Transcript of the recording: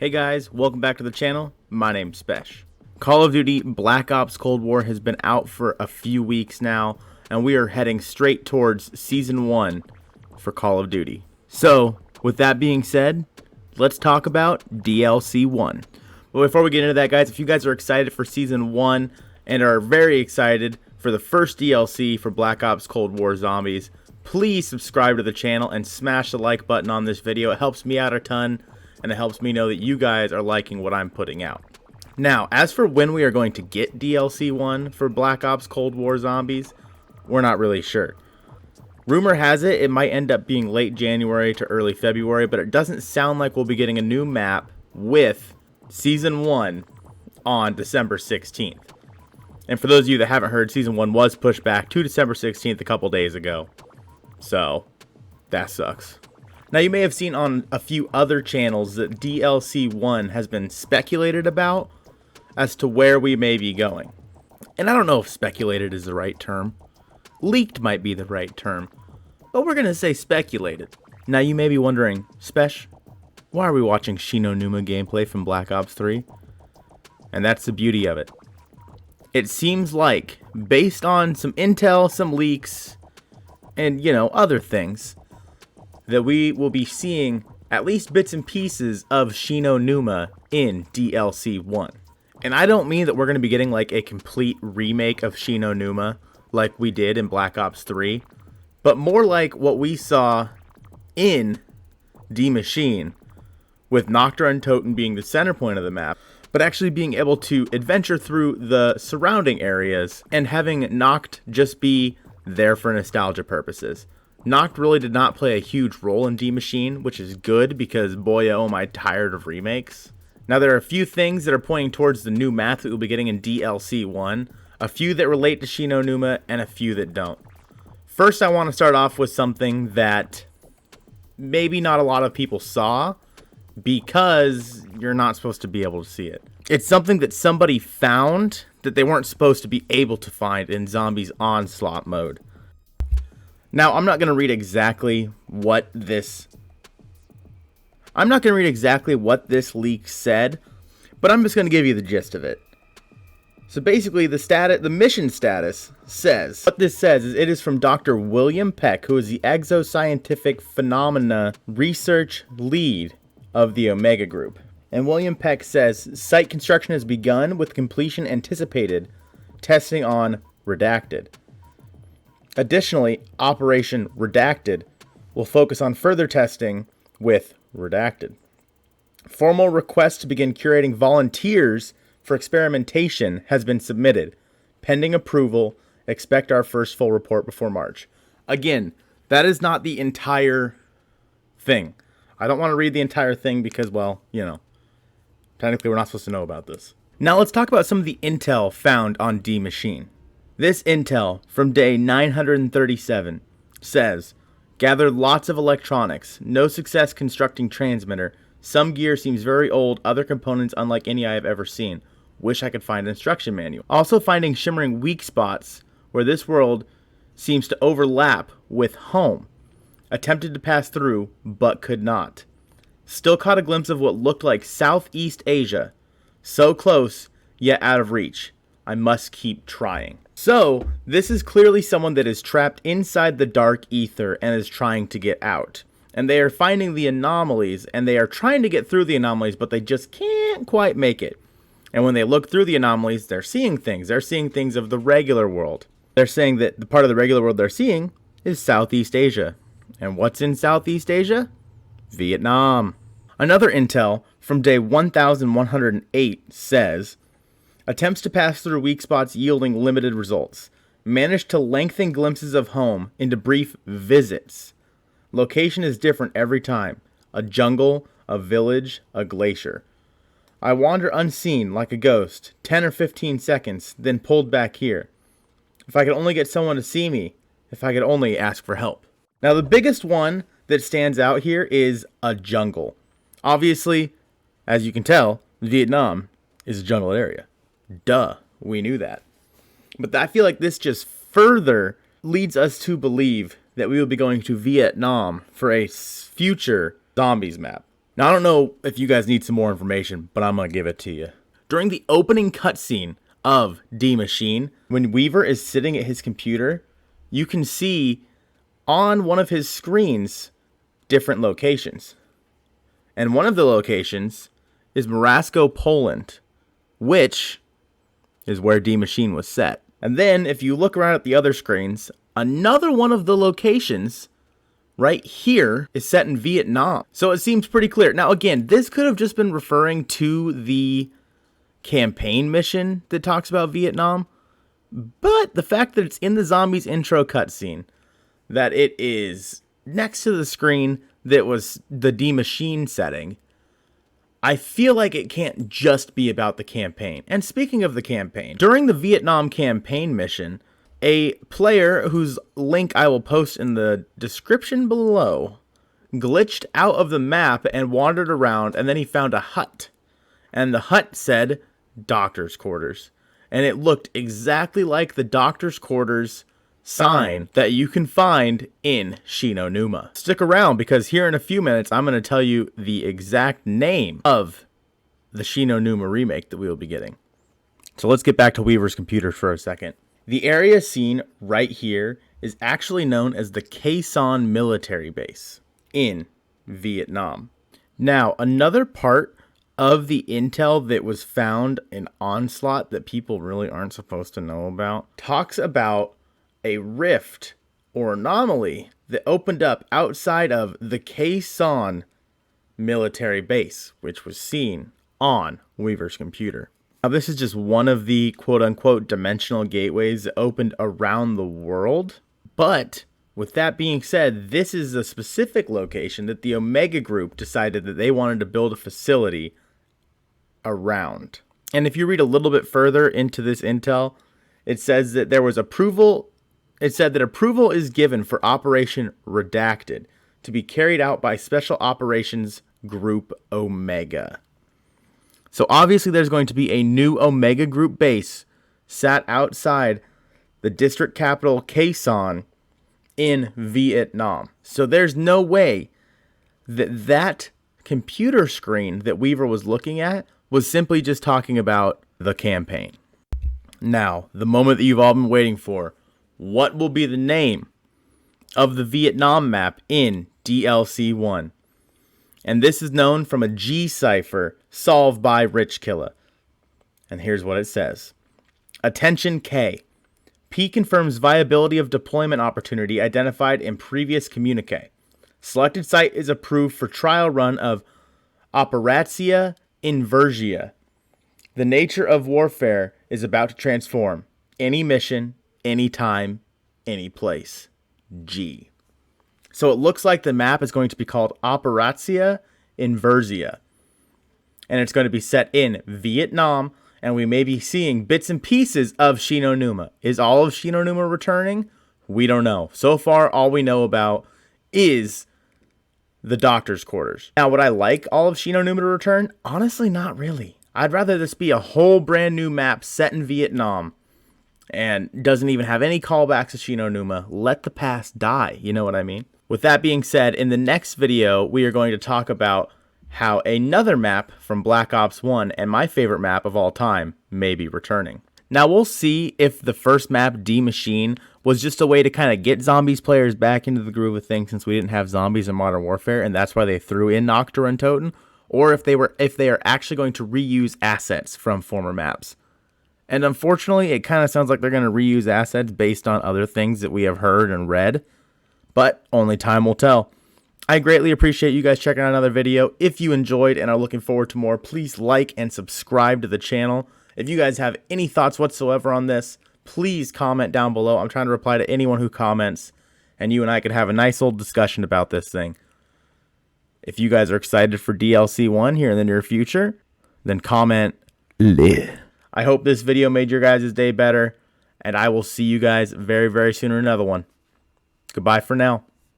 Hey guys, welcome back to the channel. My name's Spesh. Call of Duty Black Ops Cold War has been out for a few weeks now, and we are heading straight towards Season 1 for Call of Duty. So, with that being said, let's talk about DLC 1. But before we get into that, guys, if you guys are excited for Season 1 and are very excited for the first DLC for Black Ops Cold War Zombies, please subscribe to the channel and smash the like button on this video. It helps me out a ton, and it helps me know that you guys are liking what I'm putting out. Now, as for when we are going to get DLC 1 for Black Ops Cold War Zombies, we're not really sure. Rumor has it, it might end up being late January to early February, but it doesn't sound like we'll be getting a new map with Season 1 on December 16th. And for those of you that haven't heard, Season 1 was pushed back to December 16th a couple days ago. So, that sucks. Now, you may have seen on a few other channels that DLC 1 has been speculated about as to where we may be going. And I don't know if speculated is the right term. Leaked might be the right term. But we're going to say speculated. Now, you may be wondering, Spesh, why are we watching Shinonuma gameplay from Black Ops 3? And that's the beauty of it. It seems like, based on some intel, some leaks, and, other things, that we will be seeing at least bits and pieces of Shinonuma in DLC 1. And I don't mean that we're going to be getting like a complete remake of Shinonuma like we did in Black Ops 3, but more like what we saw in Die Maschine, with Noctra and Toten being the center point of the map, but actually being able to adventure through the surrounding areas and having Noct just be there for nostalgia purposes. Noct really did not play a huge role in Die Maschine, which is good because boy oh am I tired of remakes. Now there are a few things that are pointing towards the new map that we'll be getting in DLC 1, a few that relate to Shinonuma and a few that don't. First, I want to start off with something that maybe not a lot of people saw because you're not supposed to be able to see it. It's something that somebody found that they weren't supposed to be able to find in Zombies Onslaught mode. Now, I'm not going to read exactly what this leak said, but I'm just going to give you the gist of it. So basically, the mission status says, what this says is it is from Dr. William Peck, who is the Exoscientific Phenomena Research Lead of the Omega Group. And William Peck says, site construction has begun with completion anticipated, testing on Redacted. Additionally, Operation Redacted will focus on further testing with Redacted. Formal request to begin curating volunteers for experimentation has been submitted. Pending approval, expect our first full report before March. Again, that is not the entire thing. I don't want to read the entire thing because, well, technically we're not supposed to know about this. Now let's talk about some of the intel found on Die Maschine. This intel from day 937 says, gathered lots of electronics, no success constructing transmitter, some gear seems very old, other components unlike any I have ever seen. Wish I could find an instruction manual. Also finding shimmering weak spots where this world seems to overlap with home. Attempted to pass through, but could not. Still caught a glimpse of what looked like Southeast Asia. So close, yet out of reach. I must keep trying. So, this is clearly someone that is trapped inside the dark ether and is trying to get out. And they are finding the anomalies, and they are trying to get through the anomalies, but they just can't quite make it. And when they look through the anomalies, they're seeing things. They're seeing things of the regular world. They're saying that the part of the regular world they're seeing is Southeast Asia. And what's in Southeast Asia? Vietnam. Another intel from day 1108 says, attempts to pass through weak spots yielding limited results. Managed to lengthen glimpses of home into brief visits. Location is different every time. A jungle, a village, a glacier. I wander unseen like a ghost, 10 or 15 seconds, then pulled back here. If I could only get someone to see me, if I could only ask for help. Now the biggest one that stands out here is a jungle. Obviously, as you can tell, Vietnam is a jungle area. Duh, we knew that. But I feel like this just further leads us to believe that we will be going to Vietnam for a future Zombies map. Now, I don't know if you guys need some more information, but I'm going to give it to you. During the opening cutscene of D Machine, when Weaver is sitting at his computer, you can see on one of his screens different locations. And one of the locations is Morasko, Poland, which is where D Machine was set. And then if you look around at the other screens, another one of the locations right here is set in Vietnam. So it seems pretty clear. Now, again, this could have just been referring to the campaign mission that talks about Vietnam. But the fact that it's in the Zombies intro cutscene, that it is next to the screen that was the D Machine setting, I feel like it can't just be about the campaign. And speaking of the campaign, during the Vietnam campaign mission, a player whose link I will post in the description below glitched out of the map and wandered around, and then he found a hut. And the hut said doctor's quarters. And it looked exactly like the doctor's quarters sign that you can find in Shinonuma. Stick around, because here in a few minutes I'm going to tell you the exact name of the Shinonuma remake that we will be getting. So let's get back to Weaver's computer for a second. The area seen right here is actually known as the Khe Sanh military base in Vietnam. Now, another part of the intel that was found in Onslaught that people really aren't supposed to know about talks about a rift or anomaly that opened up outside of the Khe Sanh military base, which was seen on Weaver's computer. Now, this is just one of the quote-unquote dimensional gateways that opened around the world. But with that being said, this is a specific location that the Omega Group decided that they wanted to build a facility around. And if you read a little bit further into this intel, it says that there was approval. It said that approval is given for Operation Redacted to be carried out by Special Operations Group Omega. So obviously there's going to be a new Omega Group base sat outside the district capital Khe Sanh in Vietnam. So there's no way that that computer screen that Weaver was looking at was simply just talking about the campaign. Now, the moment that you've all been waiting for. What will be the name of the Vietnam map in DLC 1? And this is known from a G cipher solved by Richkilla. And here's what it says. Attention K. P confirms viability of deployment opportunity identified in previous communique. Selected site is approved for trial run of Operatia Inversia. The nature of warfare is about to transform. Any mission, anytime, any place. G. So it looks like the map is going to be called Operatia Inversia. And it's going to be set in Vietnam, and we may be seeing bits and pieces of Shinonuma. Is all of Shinonuma returning? We don't know. So far, all we know about is the doctor's quarters. Now, would I like all of Shinonuma to return? Honestly, not really. I'd rather this be a whole brand new map set in Vietnam and doesn't even have any callbacks to Shinonuma. Let the past die. You know what I mean? With that being said, in the next video, we are going to talk about how another map from Black Ops 1 and my favorite map of all time may be returning. Now, we'll see if the first map, D Machine, was just a way to kind of get zombies players back into the groove of things since we didn't have zombies in Modern Warfare, and that's why they threw in Nocturne and Toten, or if they are actually going to reuse assets from former maps. And unfortunately, it kind of sounds like they're going to reuse assets based on other things that we have heard and read, but only time will tell. I greatly appreciate you guys checking out another video. If you enjoyed and are looking forward to more, please like and subscribe to the channel. If you guys have any thoughts whatsoever on this, please comment down below. I'm trying to reply to anyone who comments, and you and I could have a nice old discussion about this thing. If you guys are excited for DLC 1 here in the near future, then comment. I hope this video made your guys' day better, and I will see you guys very, very soon in another one. Goodbye for now.